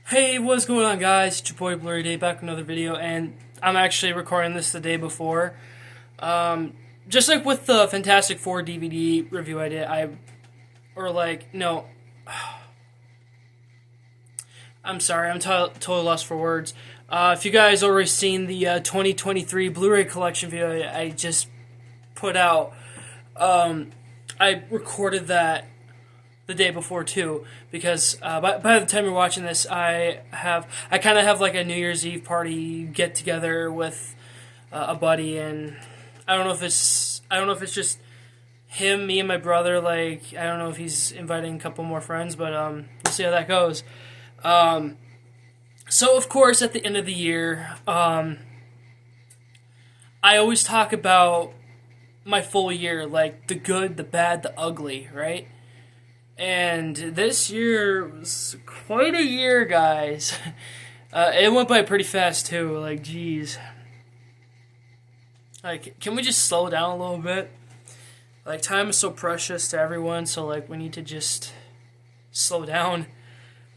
Hey, what's going on, guys? It's your boy Blu-rayDave back with another video, and I'm actually recording this the day before. Just like with the Fantastic Four DVD review I did, no, I'm sorry, I'm totally lost for words. If you guys already seen the 2023 Blu-ray collection video I just put out, I recorded that the day before too, because by the time you're watching this, I kind of have like a New Year's Eve party get together with a buddy, and I don't know if it's just him, me, and my brother. Like, I don't know if he's inviting a couple more friends, but we'll see how that goes. So of course, at the end of the year, I always talk about my full year, like the good, the bad, the ugly, right? And this year was quite a year, guys. It went by pretty fast too. Like, geez. Like, can we just slow down a little bit? Like, time is so precious to everyone, so like, we need to just slow down.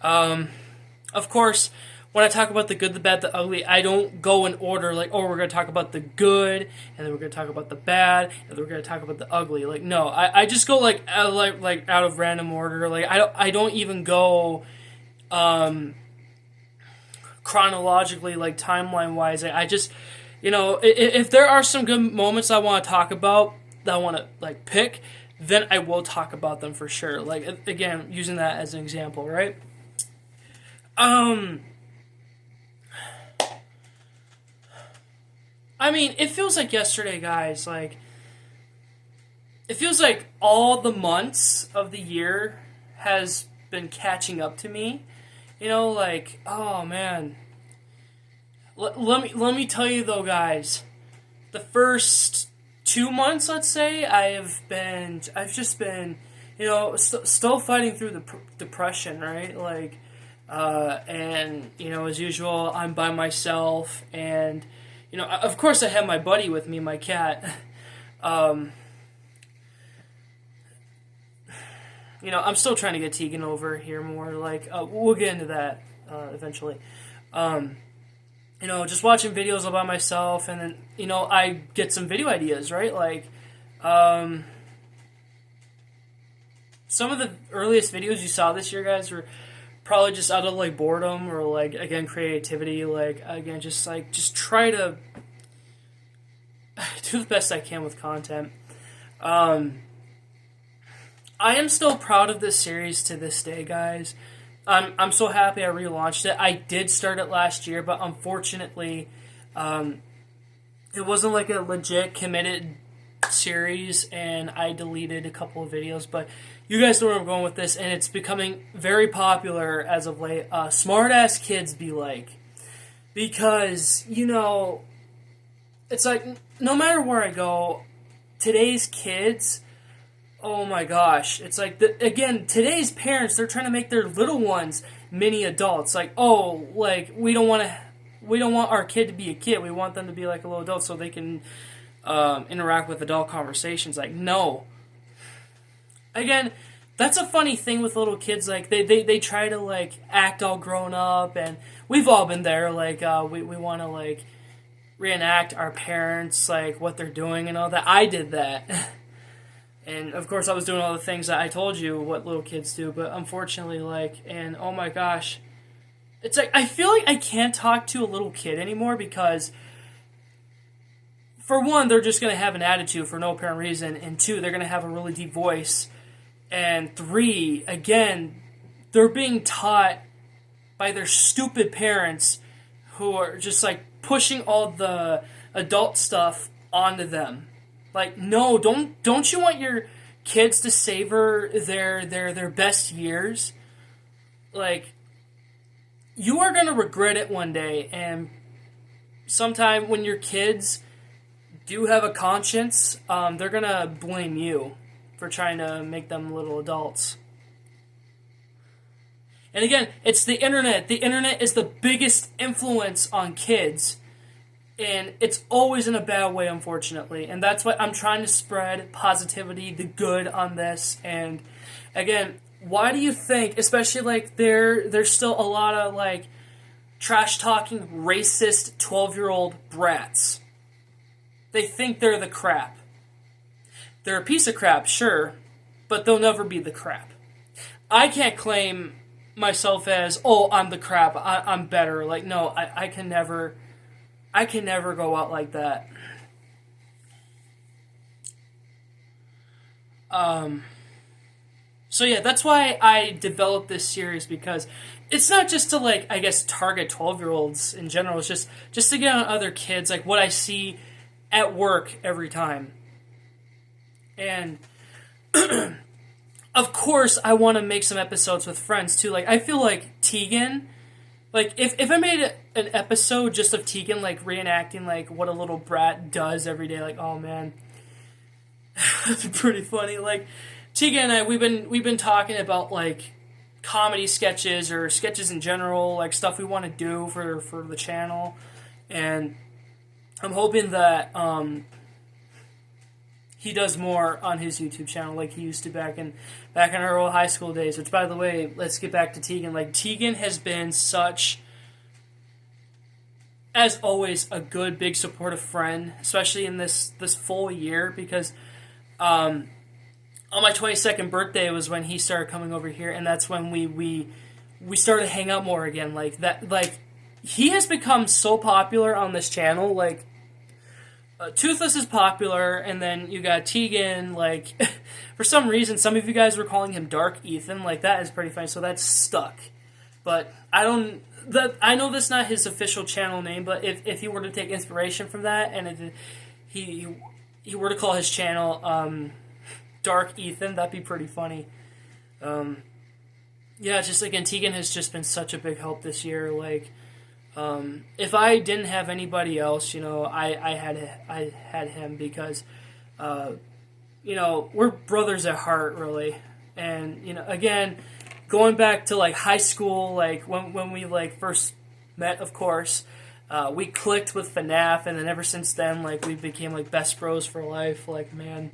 Of course, when I talk about the good, the bad, the ugly, I don't go in order like, oh, we're going to talk about the good, and then we're going to talk about the bad, and then we're going to talk about the ugly. Like, no, I just go like out of random order. Like, I don't even go chronologically, like timeline wise. I just, if there are some good moments I want to talk about, that I want to like pick, then I will talk about them for sure. Like, again, using that as an example, right? I mean, it feels like yesterday, guys. Like, it feels like all the months of the year has been catching up to me. Like, oh man. Let me tell you though, guys. The first 2 months, let's say, I've just been, still fighting through the depression, right? Like, and as usual, I'm by myself, and of course, I have my buddy with me, my cat. Um, I'm still trying to get Tegan over here more. Like, we'll get into that eventually. Just watching videos all by myself, and then I get some video ideas, right? Like, some of the earliest videos you saw this year, guys, were probably just out of like boredom or like, again, creativity. Like, again, just try to do the best I can with content. I am still proud of this series to this day, guys. I'm so happy I relaunched it. I did start it last year, but unfortunately, it wasn't like a legit committed series, and I deleted a couple of videos. But you guys know where I'm going with this, and it's becoming very popular as of late. Smart ass kids be like, because it's like no matter where I go, today's kids. Oh my gosh. It's like, again, today's parents, they're trying to make their little ones mini adults. Like, oh, like, we don't want our kid to be a kid. We want them to be like a little adult so they can interact with adult conversations. Like, no. Again, that's a funny thing with little kids. Like, they try to, like, act all grown up, and we've all been there. Like, we want to, like, reenact our parents, like, what they're doing and all that. I did that. And, of course, I was doing all the things that I told you what little kids do, but unfortunately, like, and oh my gosh, it's like, I feel like I can't talk to a little kid anymore because, for one, they're just going to have an attitude for no apparent reason, and two, they're going to have a really deep voice, and three, again, they're being taught by their stupid parents who are just, like, pushing all the adult stuff onto them. Like, no, don't you want your kids to savor their best years? Like, you are gonna regret it one day, and sometime when your kids do have a conscience, they're gonna blame you for trying to make them little adults. And again, it's the internet. The internet is the biggest influence on kids. And it's always in a bad way, unfortunately. And that's why I'm trying to spread positivity, the good on this. And again, why do you think, especially like there's still a lot of like trash talking, racist 12-year-old brats? They think they're the crap. They're a piece of crap, sure, but they'll never be the crap. I can't claim myself as, oh, I'm the crap, I'm better. Like, no, I can never go out like that. So yeah, that's why I developed this series, because it's not just to, like, I guess, target 12-year-olds in general. It's just to get on other kids, like what I see at work every time. And of course I want to make some episodes with friends too. Like, I feel like Tegan, like if I made an episode just of Tegan, like reenacting like what a little brat does every day, like, oh man, that'd be pretty funny. Like, Tegan and I, we've been talking about like comedy sketches or sketches in general, like stuff we want to do for the channel, and I'm hoping that he does more on his YouTube channel like he used to back in our old high school days. Which, by the way, let's get back to Tegan. Like, Tegan has been such, as always, a good, big, supportive friend, especially in this full year, because on my 22nd birthday was when he started coming over here, and that's when we started to hang out more again. Like that, like, he has become so popular on this channel. Like, Toothless is popular, and then you got Tegan. Like, for some reason, some of you guys were calling him Dark Ethan. Like, that is pretty funny. So that's stuck. But I know that's not his official channel name. But if he were to take inspiration from that, and if he were to call his channel Dark Ethan, that'd be pretty funny. Yeah, just again, Tegan has just been such a big help this year. Like, if I didn't have anybody else, you know, I had him, because, you know, we're brothers at heart, really. And, you know, again, going back to like high school, like when we like first met, of course, we clicked with FNAF, and then ever since then, like, we became like best bros for life. Like, man,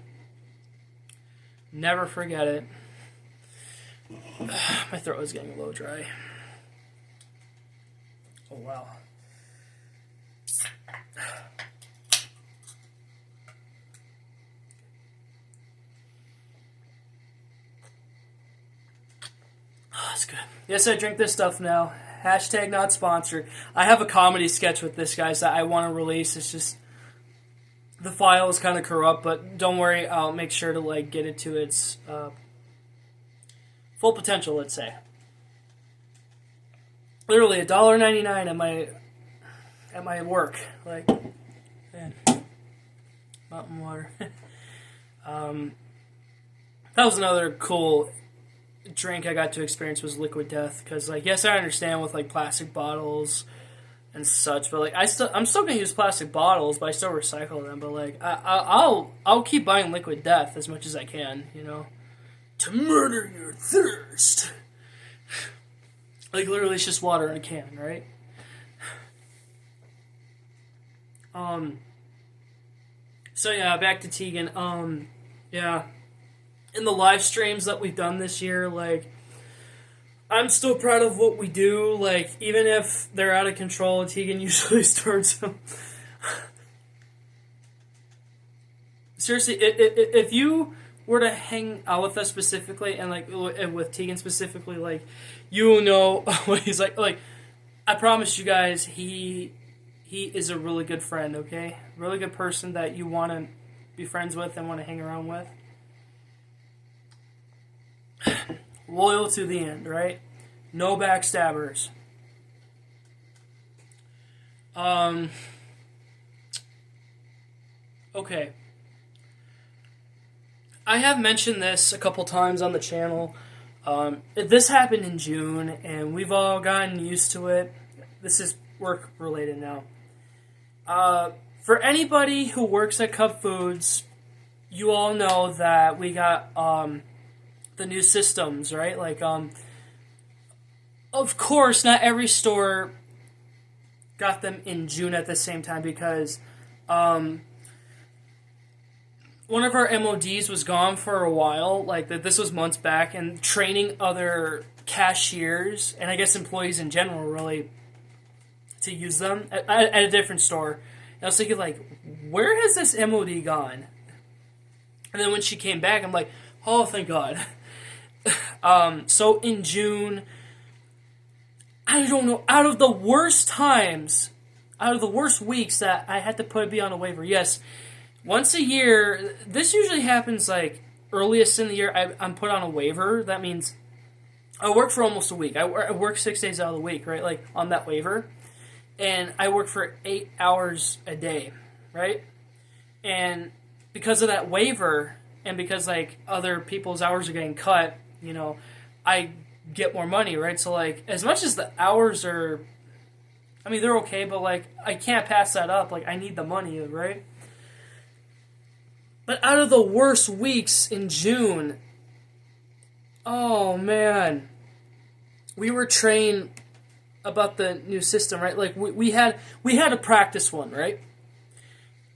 never forget it. My throat is getting a little dry. Oh, wow. Oh, that's good. Yes, I drink this stuff now. Hashtag not sponsored. I have a comedy sketch with this, guys, that I want to release. It's just, the file is kind of corrupt, but don't worry, I'll make sure to like get it to its full potential, let's say. Literally $1.99 at my work. Like, man, mountain water. That was another cool drink I got to experience, was Liquid Death, because, like, yes, I understand with like plastic bottles and such, but like I'm still gonna use plastic bottles, but I still recycle them. But like I'll keep buying Liquid Death as much as I can, you know, to murder your thirst. Like, literally, it's just water in a can, right? So yeah, back to Tegan. Yeah, in the live streams that we've done this year, like, I'm still proud of what we do. Like, even if they're out of control, Tegan usually starts them. Seriously, if you were to hang out with us specifically, and like with Tegan specifically, like, you will know what he's like. Like, I promise you guys, he is a really good friend. Okay, really good person that you want to be friends with and want to hang around with. Loyal to the end, right? No backstabbers. Okay. I have mentioned this a couple times on the channel. This happened in June, and we've all gotten used to it. This is work related now. For anybody who works at Cub Foods, you all know that we got the new systems, right? Like, of course, not every store got them in June at the same time, because one of our MODs was gone for a while, like that. This was months back, and training other cashiers and I guess employees in general really to use them at a different store. And I was thinking like, where has this MOD gone? And then when she came back, I'm like, oh, thank God. So in June, I don't know, out of the worst weeks that I had to be on a waiver. Yes, once a year, this usually happens like earliest in the year, I'm put on a waiver. That means I work for almost a week. I work 6 days out of the week, right? Like on that waiver. And I work for 8 hours a day, right? And because of that waiver, and because like other people's hours are getting cut, I get more money, right? So like as much as the hours are, I mean they're okay, but like I can't pass that up. Like I need the money, right? But out of the worst weeks in June, oh man, we were trained about the new system, right? Like we had a practice one, right?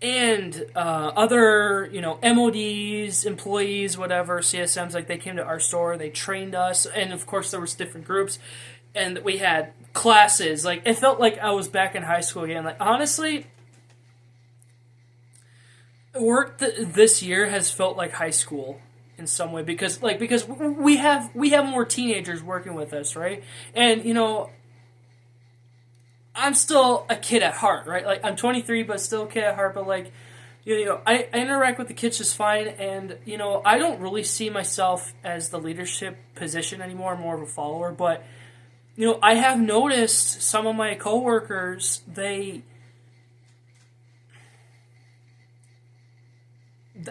And other, MODs, employees, whatever, CSMs, like they came to our store, they trained us, and of course there was different groups, and we had classes. Like it felt like I was back in high school again. Like honestly, work this year has felt like high school in some way because we have more teenagers working with us, right? And I'm still a kid at heart, right? Like I'm 23, but still a kid at heart. But like, I interact with the kids just fine, and I don't really see myself as the leadership position anymore. I'm more of a follower. But I have noticed some of my coworkers,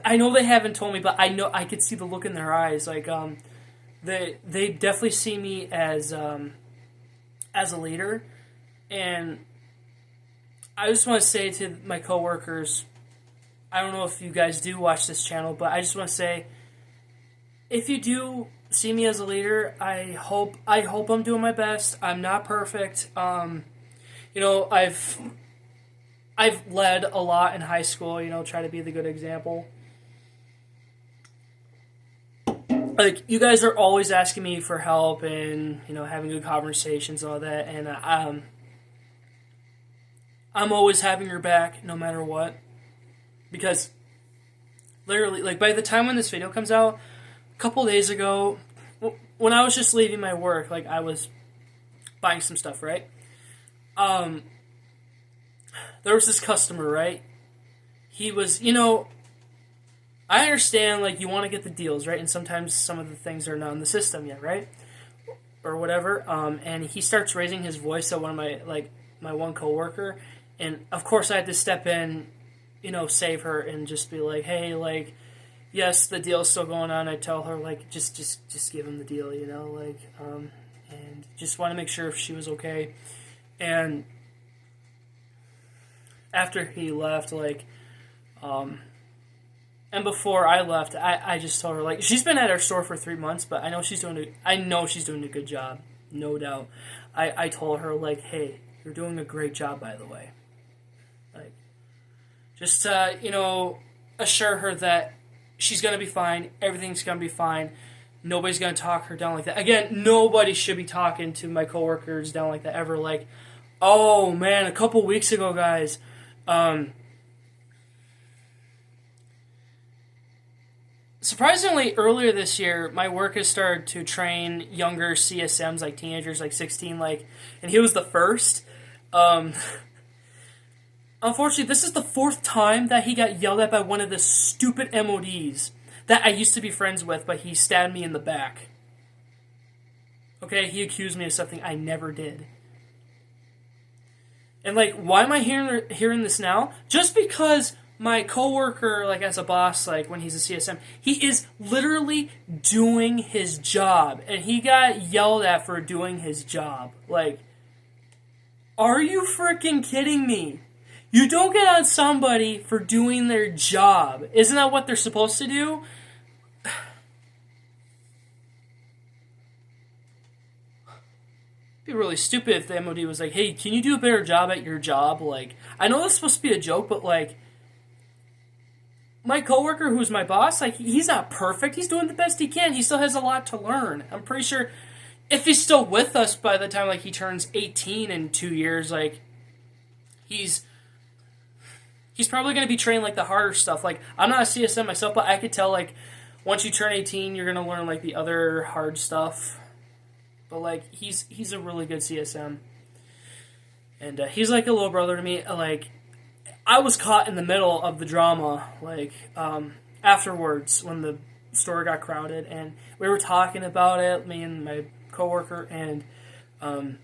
I know they haven't told me, but I know I could see the look in their eyes. Like they definitely see me as a leader. And I just want to say to my coworkers, I don't know if you guys do watch this channel, but I just want to say, if you do see me as a leader, I hope I'm doing my best. I'm not perfect. I've led a lot in high school. Try to be the good example. Like you guys are always asking me for help and having good conversations and all that, and I'm always having your back no matter what. Because literally, like by the time when this video comes out, a couple days ago, when I was just leaving my work, like I was buying some stuff, right? There was this customer, right? He was, I understand like you want to get the deals, right? And sometimes some of the things are not in the system yet, right? Or whatever. And he starts raising his voice at one of my one coworker. And of course I had to step in, save her and just be like, hey, like, yes, the deal's still going on. I tell her like, just give him the deal, and just want to make sure if she was okay. And after he left, like, and before I left, I just told her like, she's been at our store for 3 months, but I know she's doing a good job, no doubt. I told her like, hey, you're doing a great job, by the way. Like, just assure her that she's gonna be fine. Everything's gonna be fine. Nobody's gonna talk her down like that. Again, nobody should be talking to my coworkers down like that ever. Like, oh man, a couple weeks ago, guys, surprisingly, earlier this year, my work has started to train younger CSMs, like teenagers, like 16, like, and he was the first. Unfortunately, this is the 4th time that he got yelled at by one of the stupid MODs that I used to be friends with, but he stabbed me in the back. Okay, he accused me of something I never did. And like, why am I hearing this now? Just because my coworker, like as a boss, like when he's a CSM, he is literally doing his job, and he got yelled at for doing his job. Like, are you freaking kidding me? You don't get on somebody for doing their job. Isn't that what they're supposed to do? It'd be really stupid if the MOD was like, hey, can you do a better job at your job? Like, I know that's supposed to be a joke, but like, my coworker, who's my boss, like, he's not perfect. He's doing the best he can. He still has a lot to learn. I'm pretty sure if he's still with us by the time, like, he turns 18 in 2 years, like, he's probably going to be trained, like, the harder stuff. Like, I'm not a CSM myself, but I could tell, like, once you turn 18, you're going to learn, like, the other hard stuff. But, like, he's a really good CSM. And he's like a little brother to me. Like, I was caught in the middle of the drama, like, afterwards when the store got crowded, and we were talking about it, me and my coworker, and again,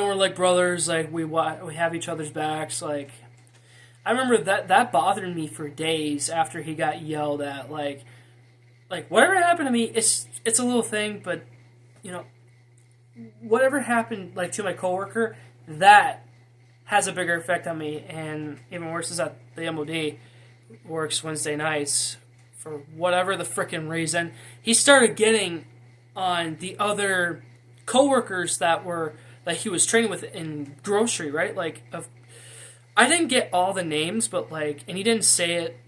we're like brothers, like, we have each other's backs. Like, I remember that bothered me for days after he got yelled at. Like whatever happened to me, it's a little thing, but you know, whatever happened, like, to my coworker, that has a bigger effect on me. And even worse is that the MOD works Wednesday nights for whatever the frickin' reason. He started getting on the other coworkers that he was training with in grocery, right? Like, I didn't get all the names, but, like, and he didn't say it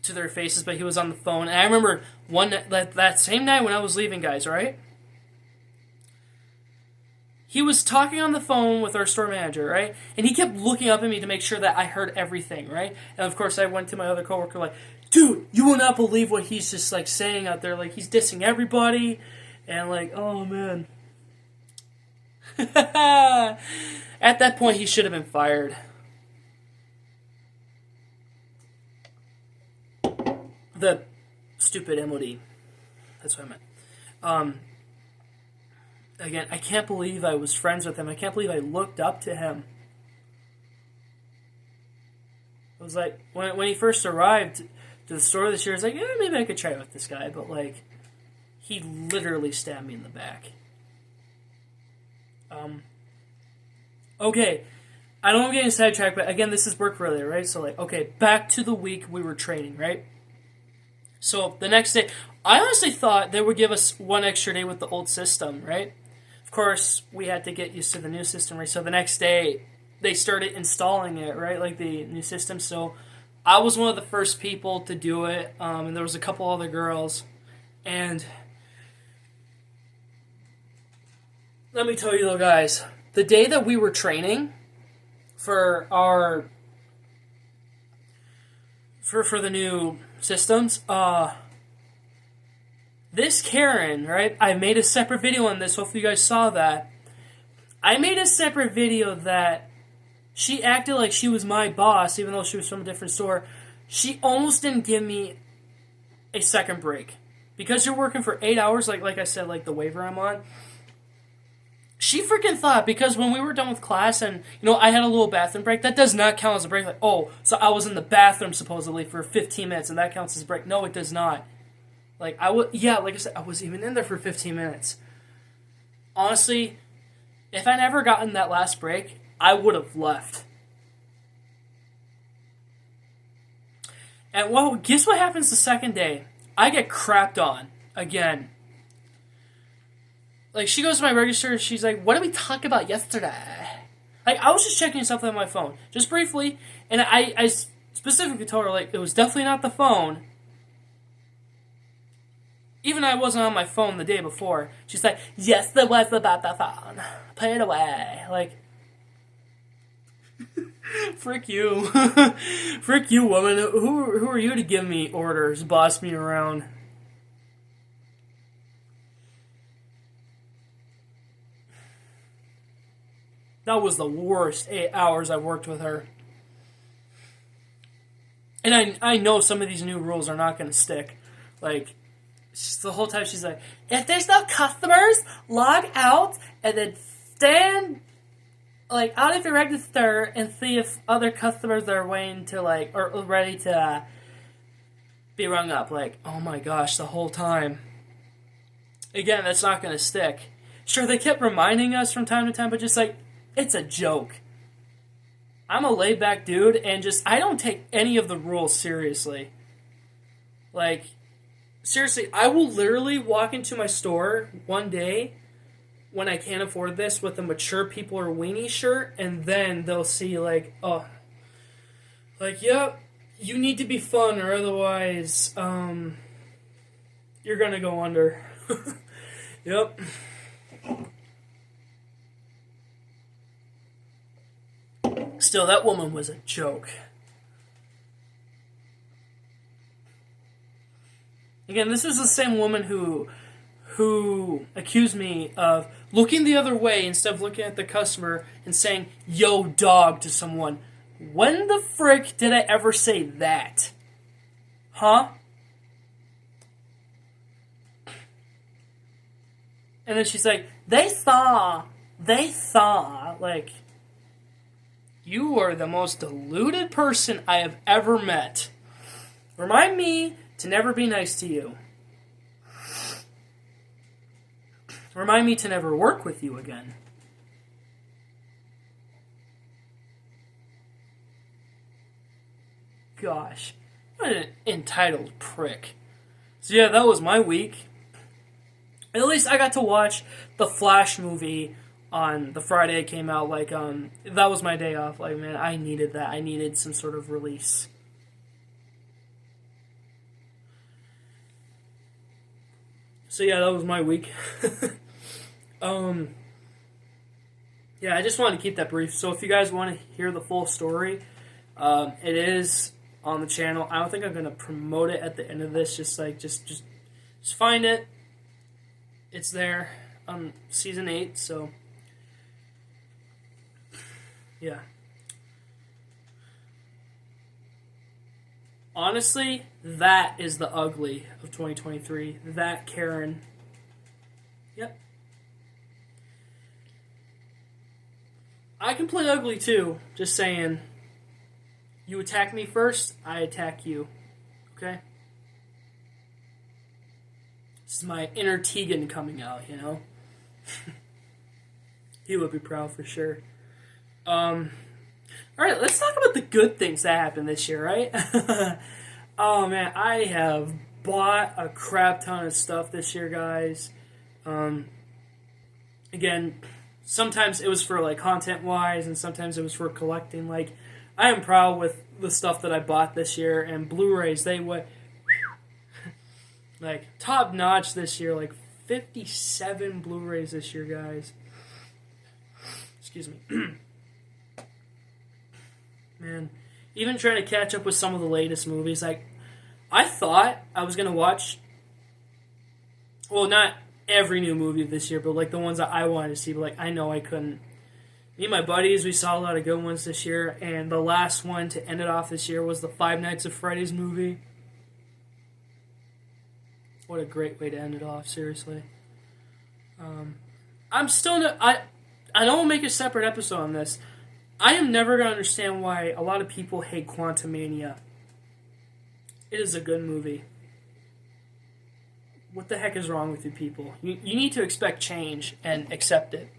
to their faces, but he was on the phone. And I remember that same night when I was leaving, guys, right? He was talking on the phone with our store manager, right? And he kept looking up at me to make sure that I heard everything, right? And of course, I went to my other coworker, like, dude, you will not believe what he's just, like, saying out there. Like, he's dissing everybody. And, like, oh, man. At that point, he should have been fired. The stupid MOD. That's what I meant. Again, I can't believe I was friends with him. I can't believe I looked up to him. It was like, when he first arrived to the store this year, I was like, yeah, maybe I could try it with this guy. But, like, he literally stabbed me in the back. Okay. I don't want to get sidetracked, but again, this is work related, right? So, like, okay, back to the week we were training, right? So, the next day, I honestly thought they would give us one extra day with the old system, right? Of course, we had to get used to the new system, right? So the next day, they started installing it, right? Like, the new system. So I was one of the first people to do it, and there was a couple other girls. And let me tell you though, guys, the day that we were training for for the new systems, this Karen, right? I made a separate video on this. Hopefully you guys saw that. I made a separate video that she acted like she was my boss, even though she was from a different store. She almost didn't give me a second break. Because you're working for 8 hours, like I said, like the waiver I'm on. She freaking thought, because when we were done with class and, you know, I had a little bathroom break, that does not count as a break. Like, oh, so I was in the bathroom supposedly for 15 minutes and that counts as a break. No, it does not. Like, like I said, I was even in there for 15 minutes. Honestly, if I never gotten that last break, I would have left. And, well, guess what happens the second day? I get crapped on again. Like, she goes to my register, she's like, what did we talk about yesterday? Like, I was just checking something on my phone, just briefly, and I specifically told her, like, it was definitely not the phone. Even I wasn't on my phone the day before. She's like, yes, it was about the phone. Put it away. Like, frick you. Frick you, woman. Who are you to give me orders, boss me around? That was the worst 8 hours I worked with her. And I know some of these new rules are not going to stick. Like, the whole time she's like, if there's no customers, log out and then stand, like, out of your register and see if other customers are waiting to, like, or ready to be rung up. Like, oh my gosh, the whole time. Again, that's not going to stick. Sure, they kept reminding us from time to time, but just, like, it's a joke. I'm a laid-back dude, and just, I don't take any of the rules seriously. Like, seriously, I will literally walk into my store one day when I can't afford this with a mature people or weenie shirt, and then they'll see, like, oh, like, yep, You need to be fun, or otherwise, you're gonna go under. Yep. Still, that woman was a joke. Again, this is the same woman who accused me of looking the other way instead of looking at the customer and saying, "Yo, dog," to someone. When the frick did I ever say that? Huh? And then she's like, they saw. Like, you are the most deluded person I have ever met. Remind me to never be nice to you. Remind me to never work with you again. Gosh, what an entitled prick. So yeah, that was my week. At least I got to watch the Flash movie on the Friday it came out. Like, that was my day off. Like, man, I needed that. I needed some sort of release. So yeah, that was my week. Yeah, I just wanted to keep that brief. So if you guys want to hear the full story, it is on the channel. I don't think I'm gonna promote it at the end of this. Just find it. It's there on season 8. So yeah. Honestly, that is the ugly of 2023. That Karen. Yep. I can play ugly too. Just saying. You attack me first, I attack you. Okay? This is my inner Tegan coming out, you know? He would be proud for sure. Alright, let's talk about the good things that happened this year, right? Oh man, I have bought a crap ton of stuff this year, guys. Again, sometimes it was for like content-wise, and sometimes it was for collecting. Like, I am proud with the stuff that I bought this year, and Blu-rays, they went like top-notch this year. Like 57 Blu-rays this year, guys. Excuse me. Man, even trying to catch up with some of the latest movies, like, I thought I was going to watch, well, not every new movie this year, but, like, the ones that I wanted to see, but, like, I know I couldn't. Me and my buddies, we saw a lot of good ones this year, and the last one to end it off this year was the Five Nights at Freddy's movie. What a great way to end it off, seriously. I'm still not, I know we'll make a separate episode on this. I am never going to understand why a lot of people hate Quantumania. It is a good movie. What the heck is wrong with you people? You need to expect change and accept it.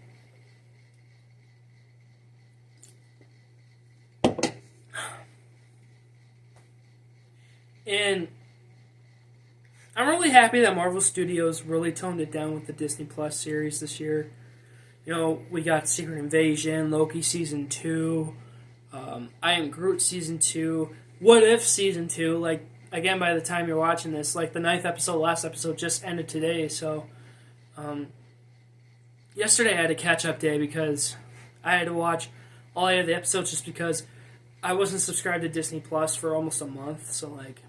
And I'm really happy that Marvel Studios really toned it down with the Disney Plus series this year. You know, we got Secret Invasion, Loki Season 2, I Am Groot Season 2, What If Season 2. Like, again, by the time you're watching this, like, the 9th episode, last episode, just ended today. So, yesterday I had a catch-up day because I had to watch all 8 of the episodes just because I wasn't subscribed to Disney Plus for almost a month. So, like,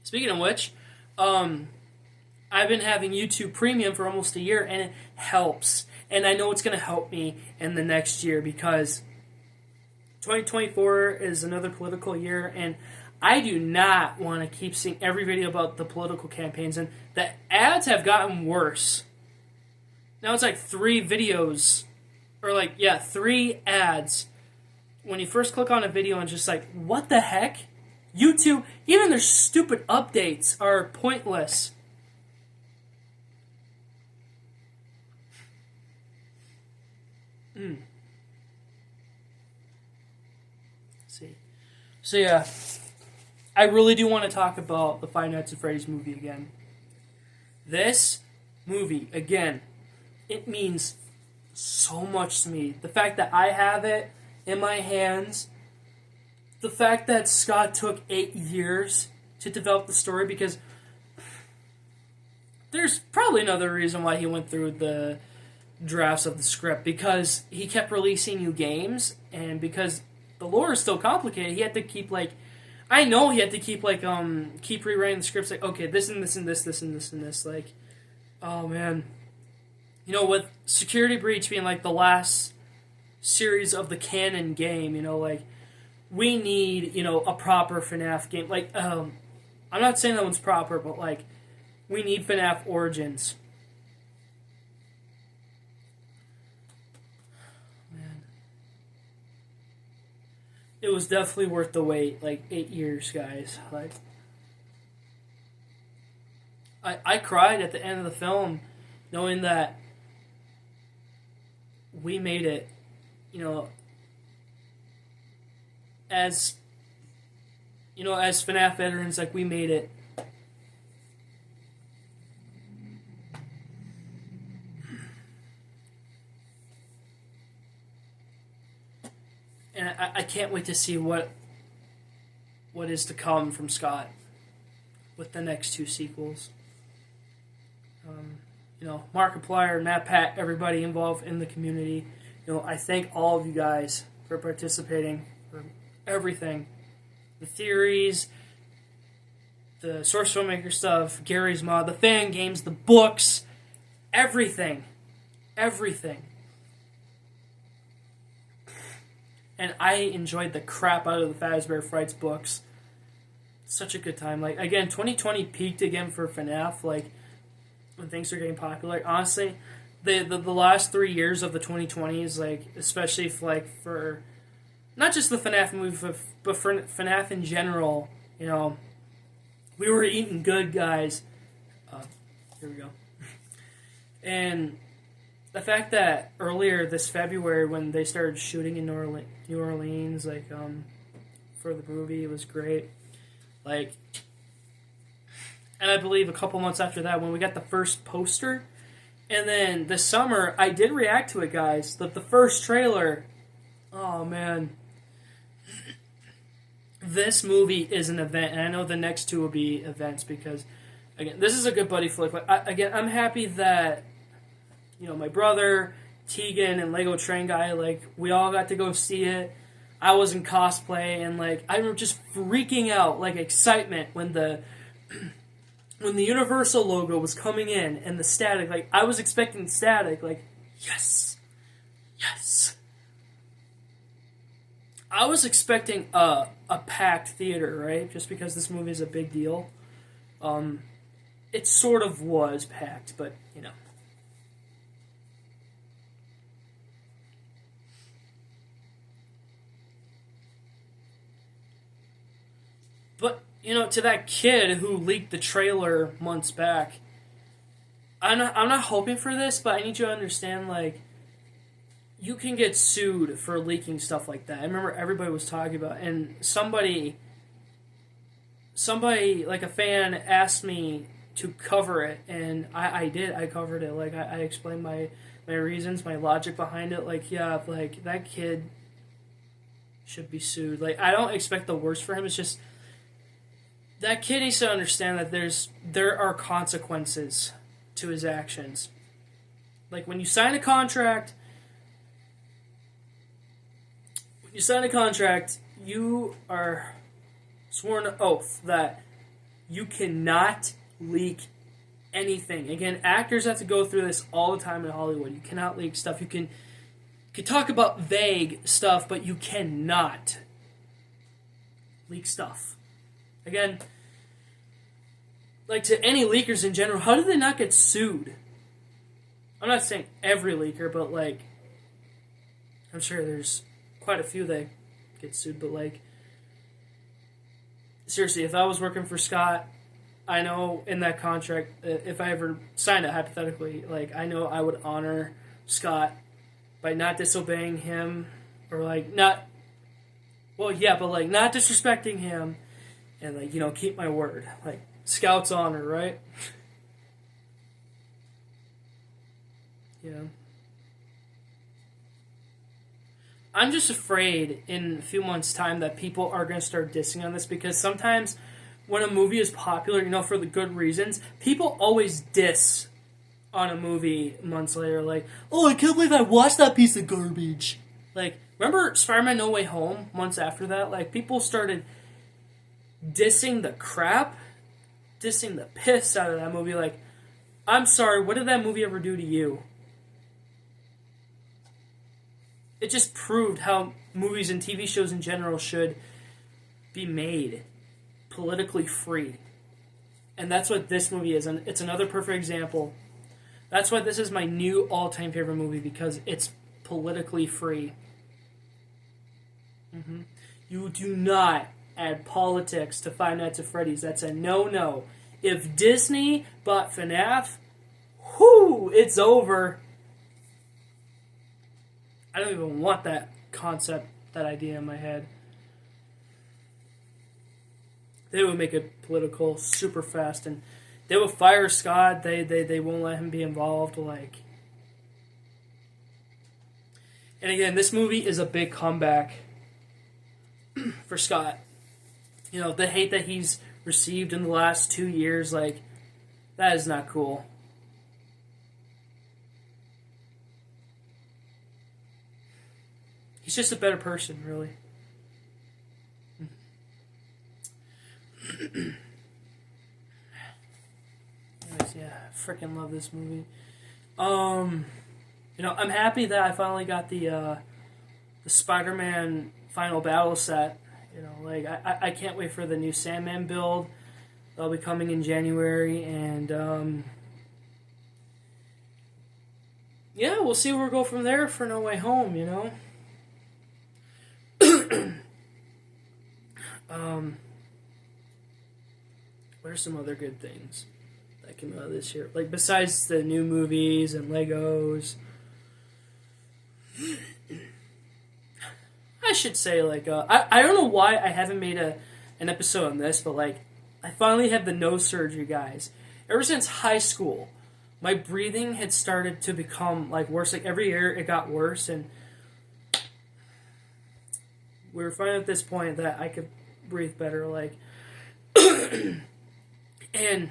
speaking of which, I've been having YouTube Premium for almost a year, and it helps. And I know it's going to help me in the next year because 2024 is another political year, and I do not want to keep seeing every video about the political campaigns. And the ads have gotten worse. Now it's like 3 videos, or like, yeah, 3 ads. When you first click on a video and just like, what the heck? YouTube, even their stupid updates are pointless. See. So yeah, I really do want to talk about the Five Nights at Freddy's movie again. This movie, again, it means so much to me. The fact that I have it in my hands, the fact that Scott took 8 years to develop the story, because there's probably another reason why he went through the drafts of the script, because he kept releasing new games, and because the lore is still complicated, he had to keep like, I know he had to keep like keep rewriting the scripts, like, okay, this and this and this and this and this, like, oh man. You know, with Security Breach being like the last series of the canon game, you know, like, we need, you know, a proper FNAF game. Like, I'm not saying that one's proper, but like, we need FNAF Origins. Man. It was definitely worth the wait, like 8 years, guys. Like, I cried at the end of the film knowing that we made it, you know, as FNAF veterans, like, we made it. And I can't wait to see what is to come from Scott with the next 2 sequels. You know, Markiplier, Matt, Pat, everybody involved in the community. You know, I thank all of you guys for participating, for everything. The theories, the Source Filmmaker stuff, Gary's Mod, the fan games, the books, everything. Everything. And I enjoyed the crap out of the Fazbear Frights books. Such a good time. Like, again, 2020 peaked again for FNAF, like, when things are getting popular. Honestly, the last 3 years of the 2020s, like, especially for not just the FNAF movie, but for FNAF in general, you know, we were eating good, guys. Here we go. And the fact that earlier this February, when they started shooting in New Orleans, like, for the movie, it was great. Like, and I believe a couple months after that, when we got the first poster, and then this summer, I did react to it, guys. The first trailer, oh man. This movie is an event, and I know the next 2 will be events, because, again, this is a good buddy flick. But again, I'm happy that, you know, my brother, Tegan, and Lego Train Guy, like, we all got to go see it. I was in cosplay, and, like, I remember just freaking out, like, excitement when the Universal logo was coming in, and the static, like, I was expecting static, like, yes, yes. I was expecting a packed theater, right, just because this movie is a big deal. It sort of was packed, but, you know. But, you know, to that kid who leaked the trailer months back, I'm not hoping for this, but I need you to understand, like, you can get sued for leaking stuff like that. I remember everybody was talking about it, and somebody, like a fan, asked me to cover it, and I did. I covered it. Like, I explained my reasons, my logic behind it. Like, yeah, like, that kid should be sued. Like, I don't expect the worst for him. It's just, that kid needs to understand that there are consequences to his actions. Like, when you sign a contract, you are sworn an oath that you cannot leak anything. Again, actors have to go through this all the time in Hollywood. You cannot leak stuff. You can talk about vague stuff, but you cannot leak stuff. Again, like, to any leakers in general, how do they not get sued? I'm not saying every leaker, but, like, I'm sure there's quite a few that get sued, but, like, seriously, if I was working for Scott, I know in that contract, if I ever signed it, hypothetically, like, I know I would honor Scott by not disobeying him, or, like, not, well, yeah, but, like, not disrespecting him, and, like, you know, keep my word. Like, Scout's honor, right? Yeah. I'm just afraid in a few months' time that people are going to start dissing on this, because sometimes when a movie is popular, for the good reasons, people always diss on a movie months later, like, oh, I can't believe I watched that piece of garbage. Like, remember Spider-Man No Way Home months after that? Like, people started dissing the crap, dissing the piss out of that movie. Like, I'm sorry, what did that movie ever do to you? It just proved how movies and TV shows in general should be made politically free. And that's what this movie is. And it's another perfect example. That's why this is my new all-time favorite movie, because it's politically free. You do not add politics to Five Nights at Freddy's. That's a no-no. If Disney bought FNAF, whoo, it's over. I don't even want that concept, that idea in my head. They would make it political super fast, and they will fire Scott. They won't let him be involved. Like, and again, this movie is a big comeback for Scott. The hate that he's received in the last 2 years, like, that is not cool. He's just a better person, really. Anyways, yeah, I freaking love this movie. I'm happy that I finally got the Spider-Man Final Battle set. I can't wait for the new Sandman build. That'll be coming in January, and yeah, we'll see where we go from there for No Way Home. What are some other good things that came out this year? Like, besides the new movies and Legos, I should say, like, I don't know why I haven't made an episode on this, but, like, I finally had the nose surgery, guys. Ever since high school, my breathing had started to become, like, worse. Like, every year it got worse, and we were finally at this point that I could breathe better, like, and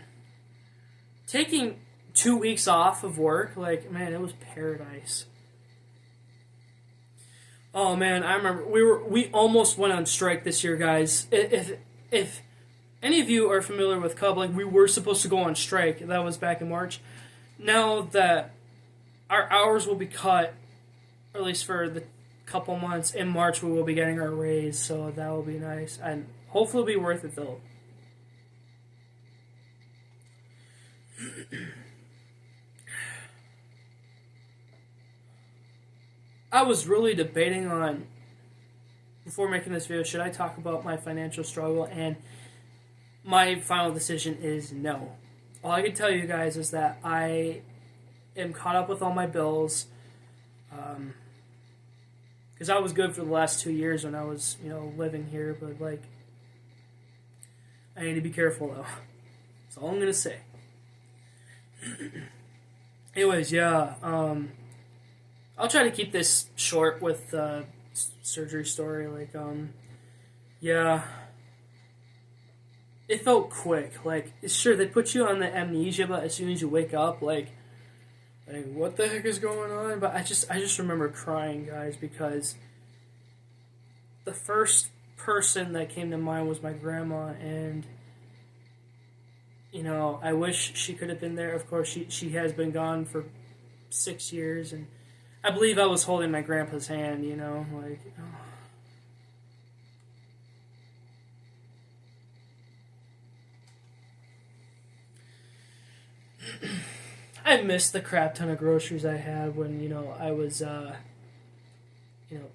taking 2 weeks off of work, like, man, it was paradise. Oh man, I remember we almost went on strike this year, guys. If any of you are familiar with Cub, like, we were supposed to go on strike. That was back in March. Now that our hours will be cut, or at least for the couple months, in March we will be getting our raise, so that will be nice. And hopefully it'll be worth it, though. I was really debating on, before making this video, should I talk about my financial struggle, and my final decision is no. All I can tell you guys is that I am caught up with all my bills, because I was good for the last 2 years when I was, living here, but, like, I need to be careful, though. That's all I'm going to say. Anyways, yeah, I'll try to keep this short with the surgery story. Like, yeah, it felt quick. Like, sure, they put you on the amnesia, but as soon as you wake up, like what the heck is going on? But I just remember crying, guys, because the first person that came to mind was my grandma, and I wish she could have been there. Of course, she has been gone for 6 years, and I believe I was holding my grandpa's hand, like, oh. I missed the crap ton of groceries I had when, I was,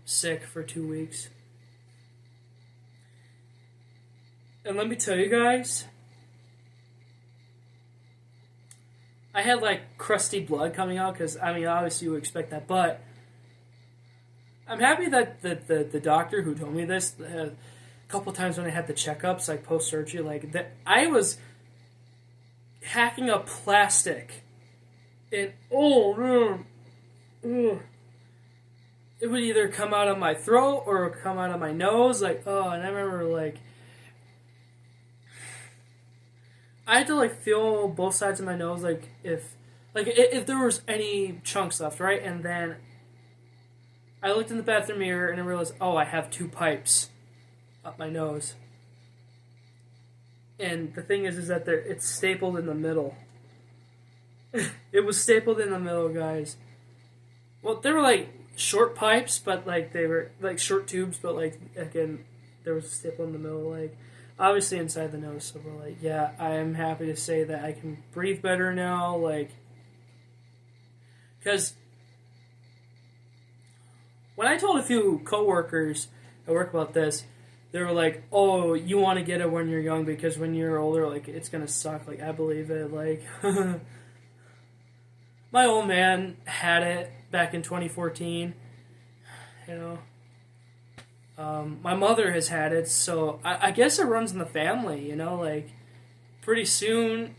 sick for 2 weeks. And let me tell you guys, I had, like, crusty blood coming out, because, obviously you would expect that, but I'm happy that the doctor who told me this, a couple times when I had the checkups, like, post-surgery, like, that I was hacking up plastic, and, oh, man, ugh. it would either come out of my throat or come out of my nose. Like, oh, and I remember, like, I had to, like, feel both sides of my nose, like, if there was any chunks left, right? And then I looked in the bathroom mirror and I realized, oh, I have two pipes up my nose. And the thing is that it's stapled in the middle. It was stapled in the middle, guys. Well, they were like short pipes, but like they were like short tubes, but like again, there was a staple in the middle, like obviously inside the nose. So we're like, yeah, I am happy to say that I can breathe better now, like, because when I told a few coworkers at work about this, they were like, "Oh, you want to get it when you're young because when you're older, like it's gonna suck." Like I believe it. Like my old man had it back in 2014. You know, my mother has had it, so I guess it runs in the family. You know, like pretty soon.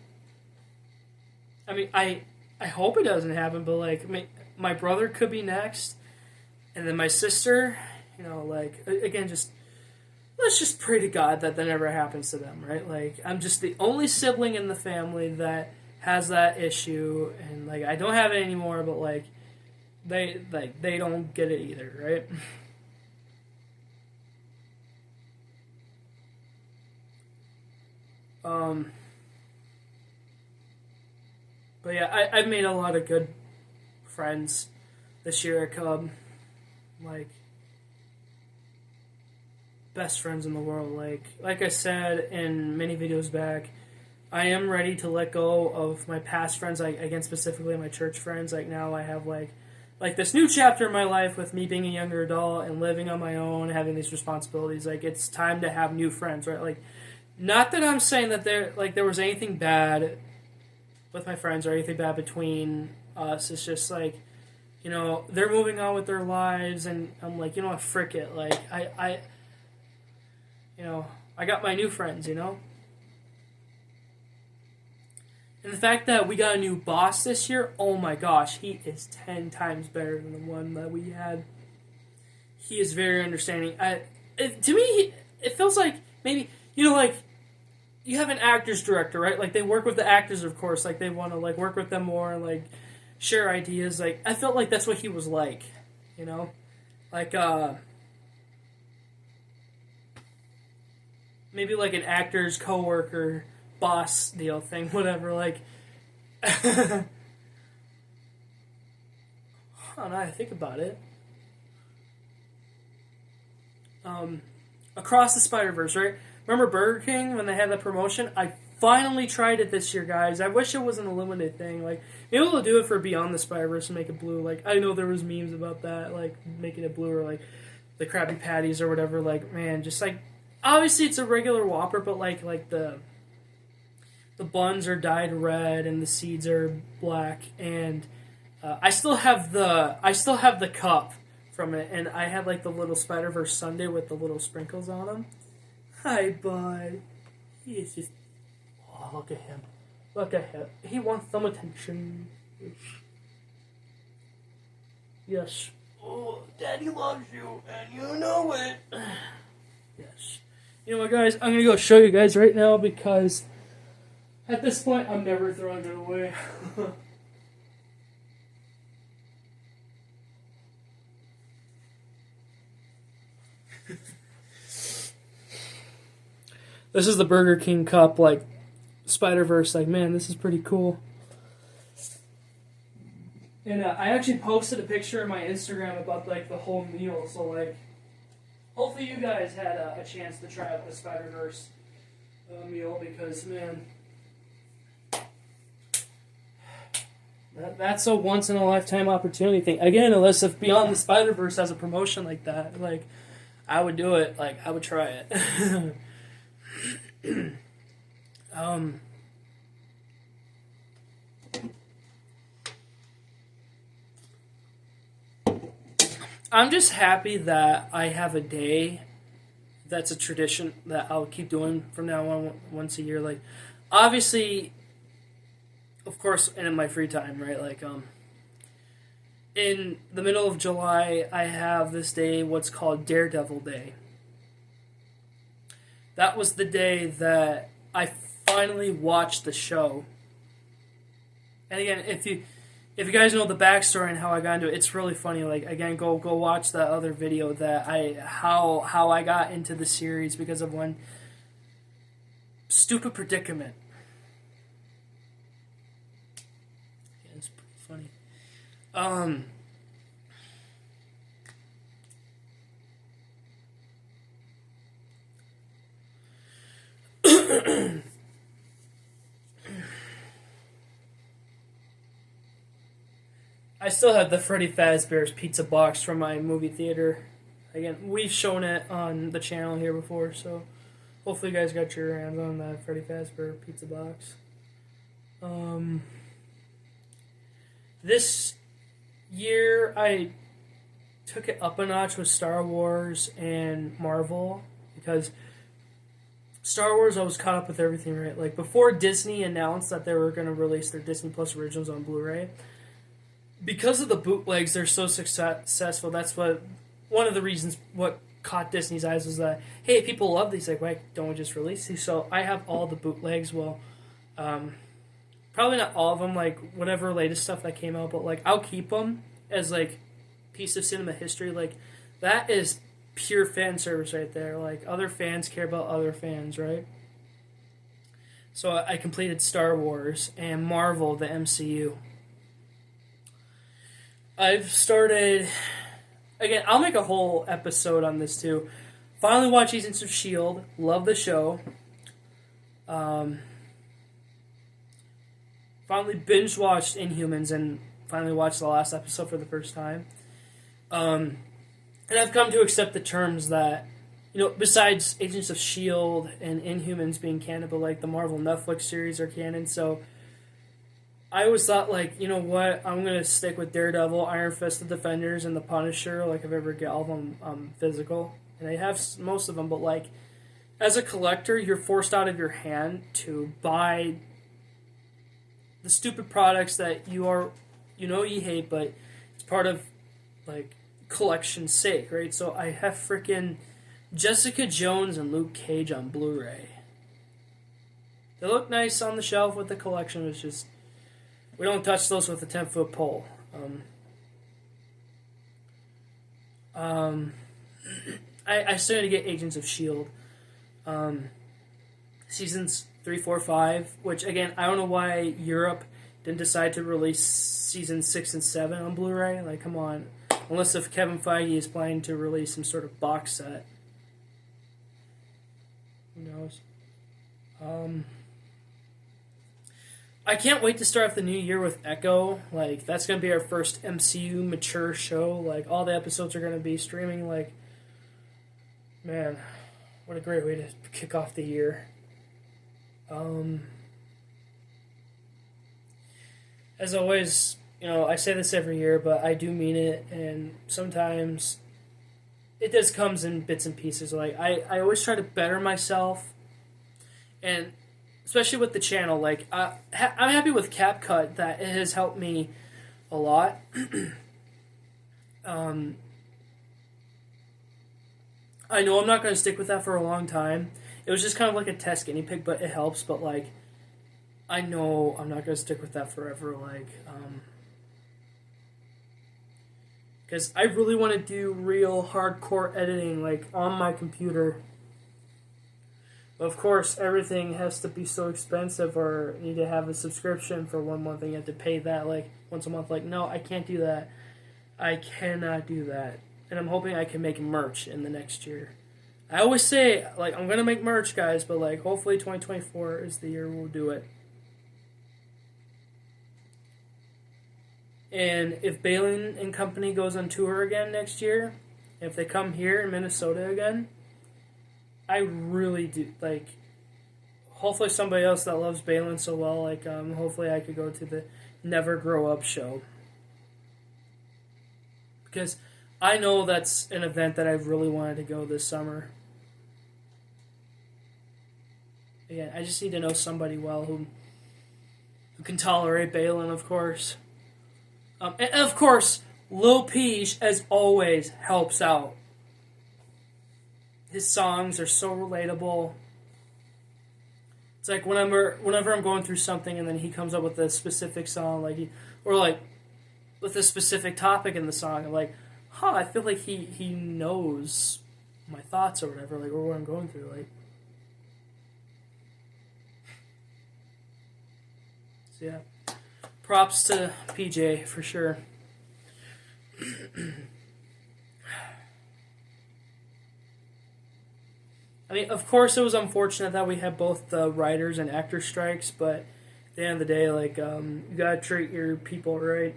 I mean, I hope it doesn't happen, but like my brother could be next, and then my sister. You know, like again, just. Let's just pray to God that never happens to them, right? Like, I'm just the only sibling in the family that has that issue, and like, I don't have it anymore, but like, they don't get it either, right? But yeah, I've made a lot of good friends this year at Cub, like. Best friends in the world. Like I said in many videos back, I am ready to let go of my past friends. Like again, specifically my church friends. Like now I have like this new chapter in my life with me being a younger adult and living on my own, having these responsibilities. Like it's time to have new friends, right? Like not that I'm saying that there was anything bad with my friends or anything bad between us. It's just like, you know, they're moving on with their lives, and I'm like, you know what, frick it. Like I you know, I got my new friends, you know? And the fact that we got a new boss this year, oh my gosh, he is 10 times better than the one that we had. He is very understanding. To me, it feels like maybe, you know, like, you have an actor's director, right? Like, they work with the actors, of course. Like, they want to, like, work with them more and, like, share ideas. Like, I felt like that's what he was like, you know? Like, maybe like an actor's coworker, boss deal thing, whatever. Like, now I think about it. Across the Spider-Verse, right? Remember Burger King when they had that promotion? I finally tried it this year, guys. I wish it wasn't a limited thing. Like, maybe we'll do it for Beyond the Spider-Verse and make it blue. Like, I know there was memes about that, like making it blue or like the Krabby Patties or whatever. Like, man, just like. Obviously, it's a regular Whopper, but like the buns are dyed red and the seeds are black, and I still have the cup from it, and I had like the little Spider-Verse sundae with the little sprinkles on them. Hi, bud. He is just look at him, look at him. He wants some attention. Yes. Oh, Daddy loves you, and you know it. Yes. You know what, guys? I'm going to go show you guys right now because at this point, I'm never throwing it away. This is the Burger King cup, like, Spider-Verse. Like, man, this is pretty cool. And I actually posted a picture on my Instagram about, like, the whole meal, so, like, hopefully you guys had a chance to try out the Spider-Verse meal because, man, that's a once-in-a-lifetime opportunity thing. Again, unless if Beyond the Spider-Verse has a promotion like that, like, I would do it. Like, I would try it. I'm just happy that I have a day that's a tradition that I'll keep doing from now on once a year. Like, obviously, of course, and in my free time, right? Like, in the middle of July, I have this day, what's called Daredevil Day. That was the day that I finally watched the show. And again, if you guys know the backstory and how I got into it, it's really funny. Like, again, go watch that other video that how I got into the series because of one stupid predicament. Yeah, it's pretty funny. I still have the Freddy Fazbear's pizza box from my movie theater. Again, we've shown it on the channel here before, so hopefully you guys got your hands on that Freddy Fazbear pizza box. This year I took it up a notch with Star Wars and Marvel because Star Wars I was caught up with everything, right? Like before Disney announced that they were going to release their Disney Plus originals on Blu-ray, because of the bootlegs, they're so successful. That's what one of the reasons what caught Disney's eyes was that, hey, people love these. Like, why don't we just release these? So I have all the bootlegs. Well, probably not all of them. Like whatever latest stuff that came out, but like I'll keep them as like piece of cinema history. Like that is pure fan service right there. Like other fans care about other fans, right? So I completed Star Wars and Marvel, the MCU. I've started, again, I'll make a whole episode on this too. Finally watched Agents of S.H.I.E.L.D. Love the show. Finally binge watched Inhumans and finally watched the last episode for the first time. And I've come to accept the terms that, besides Agents of S.H.I.E.L.D. and Inhumans being canon, but like the Marvel Netflix series are canon, so I always thought, like, you know what, I'm going to stick with Daredevil, Iron Fist, the Defenders, and the Punisher, like, if I ever get all of them physical. And I have most of them, but, like, as a collector, you're forced out of your hand to buy the stupid products that you hate, but it's part of, like, collection's sake, right? So I have freaking Jessica Jones and Luke Cage on Blu-ray. They look nice on the shelf with the collection, it's just... we don't touch those with a 10-foot pole. I still need to get Agents of S.H.I.E.L.D. Seasons 3, 4, 5, which, again, I don't know why Europe didn't decide to release Seasons 6 and 7 on Blu-ray. Like, come on. Unless if Kevin Feige is planning to release some sort of box set. Who knows? I can't wait to start off the new year with Echo. Like, that's going to be our first MCU mature show. Like, all the episodes are going to be streaming. Like, man, what a great way to kick off the year. As always, I say this every year, but I do mean it. And sometimes it just comes in bits and pieces. Like, I always try to better myself. And... especially with the channel, like, I'm happy with CapCut that it has helped me a lot. I know I'm not going to stick with that for a long time. It was just kind of like a test guinea pig, but it helps. But, like, I know I'm not going to stick with that forever, like, because I really want to do real hardcore editing, like, on my computer. Of course, everything has to be so expensive, or you need to have a subscription for 1 month and you have to pay that like once a month. Like, no, I can't do that. I cannot do that. And I'm hoping I can make merch in the next year. I always say, like, I'm going to make merch, guys, but, like, hopefully 2024 is the year we'll do it. And if Balin and Company goes on tour again next year, if they come here in Minnesota again, I really do, like, hopefully somebody else that loves Balin so well, like, hopefully I could go to the Never Grow Up show. Because I know that's an event that I really wanted to go this summer. Again, I just need to know somebody well who can tolerate Balin, of course. And of course, Lil Peach, as always, helps out. His songs are so relatable. It's like whenever I'm going through something and then he comes up with a specific song, or with a specific topic in the song, I'm like, I feel like he knows my thoughts or whatever, or what I'm going through, So yeah, props to PJ for sure. I mean, of course, it was unfortunate that we had both the writers and actor strikes, but at the end of the day, you gotta treat your people right.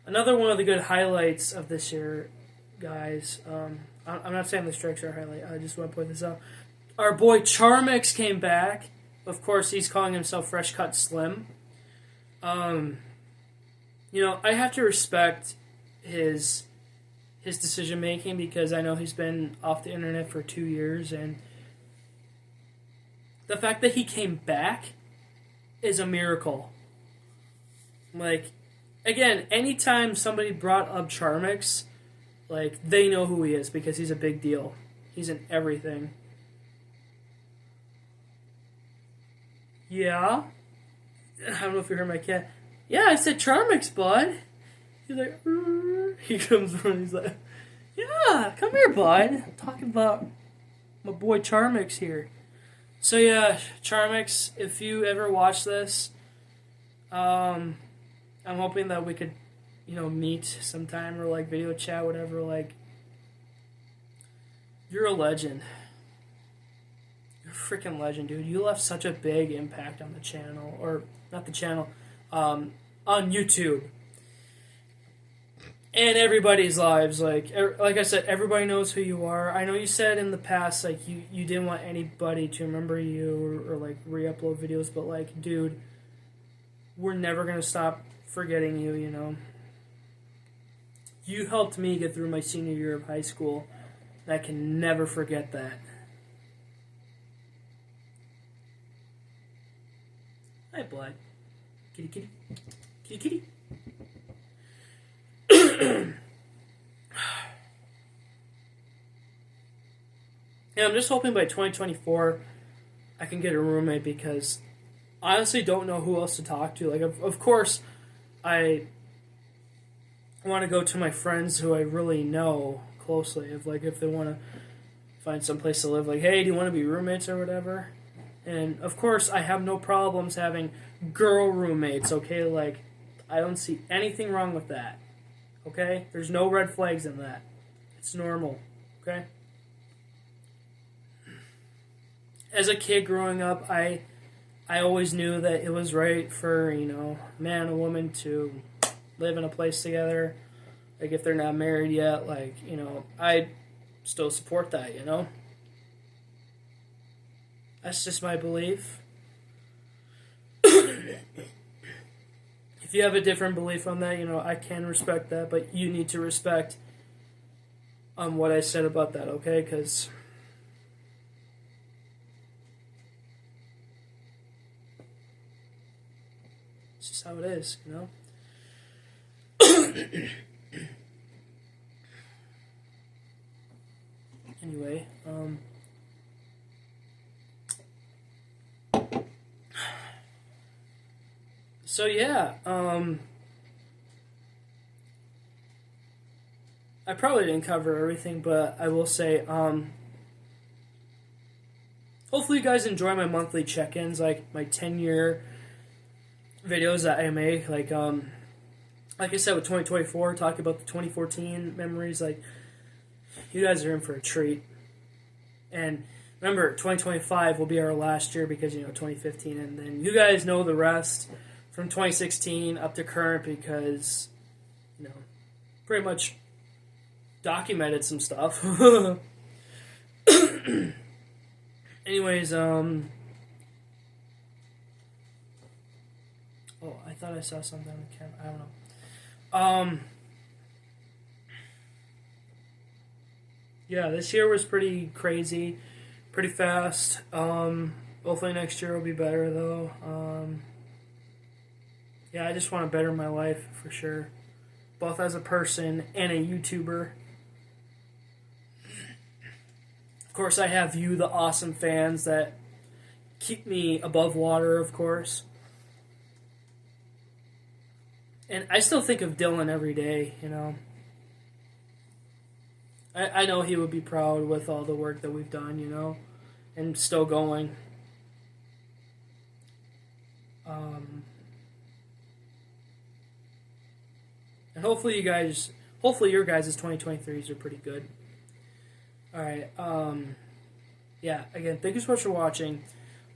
Another one of the good highlights of this year, guys. I'm not saying the strikes are a highlight. I just want to point this out. Our boy Charmix came back. Of course, he's calling himself Fresh Cut Slim. I have to respect his decision making because I know he's been off the internet for 2 years, and the fact that he came back is a miracle. Again, anytime somebody brought up Charmix, they know who he is because he's a big deal. He's in everything. Yeah? I don't know if you heard my cat. Yeah, I said Charmix, bud. He's like, he comes from, he's like, yeah, come here, bud. I'm talking about my boy Charmix here. So yeah, Charmix, if you ever watch this, I'm hoping that we could, meet sometime or video chat, whatever. You're a legend. You're a freaking legend, dude. You left such a big impact on the channel, or not the channel, on YouTube. And everybody's lives, like I said, everybody knows who you are. I know you said in the past, you didn't want anybody to remember you or re-upload videos, but dude, we're never gonna stop forgetting you. You helped me get through my senior year of high school, and I can never forget that. Hi, Blood. Kitty, kitty, kitty, kitty. Yeah, I'm just hoping by 2024 I can get a roommate because I honestly don't know who else to talk to. Of course, I want to go to my friends who I really know closely. If they want to find some place to live, hey, do you want to be roommates or whatever? And of course, I have no problems having girl roommates. Okay, I don't see anything wrong with that. Okay? There's no red flags in that. It's normal. Okay? As a kid growing up, I always knew that it was right for, a man and a woman to live in a place together. If they're not married yet, I still support that, That's just my belief. If you have a different belief on that, I can respect that, but you need to respect what I said about that, okay? Because it's just how it is, Anyway, so yeah, I probably didn't cover everything, but I will say, hopefully you guys enjoy my monthly check-ins, my 10-year videos that I make, like I said with 2024, talking about the 2014 memories, you guys are in for a treat. And remember, 2025 will be our last year because, 2015, and then you guys know the rest from 2016 up to current because, pretty much documented some stuff. Anyways, oh, I thought I saw something on the camera. I don't know. Yeah, this year was pretty crazy, pretty fast. Hopefully next year will be better, though. Yeah, I just want to better my life for sure, both as a person and a YouTuber. Of course, I have you, the awesome fans that keep me above water, of course. And I still think of Dylan every day, you know. I know he would be proud with all the work that we've done, you know, and still going. And hopefully your guys' 2023s are pretty good. Alright, yeah, again, thank you so much for watching.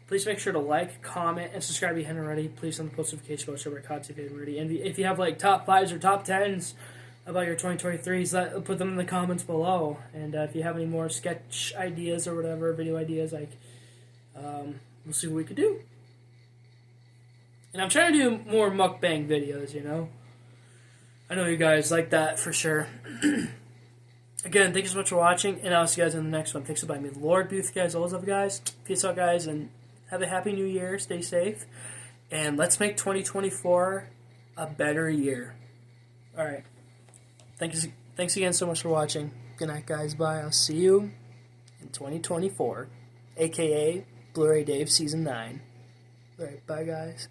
Please make sure to like, comment, and subscribe if you haven't already. Please on the post notification bell, show our content if you haven't already. And if you have like top 5s or top 10s about your 2023s, put them in the comments below. And if you have any more sketch ideas or whatever, video ideas, like, we'll see what we could do. And I'm trying to do more mukbang videos, you know. I know you guys like that for sure. Again, thank you so much for watching, and I'll see you guys in the next one. Thanks for buying me. Lord be with you guys. Always love you guys. Peace out, guys, and have a happy new year. Stay safe. And let's make 2024 a better year. All right. Thanks again so much for watching. Good night, guys. Bye. I'll see you in 2024, a.k.a. Blu-ray Dave Season 9. All right. Bye, guys.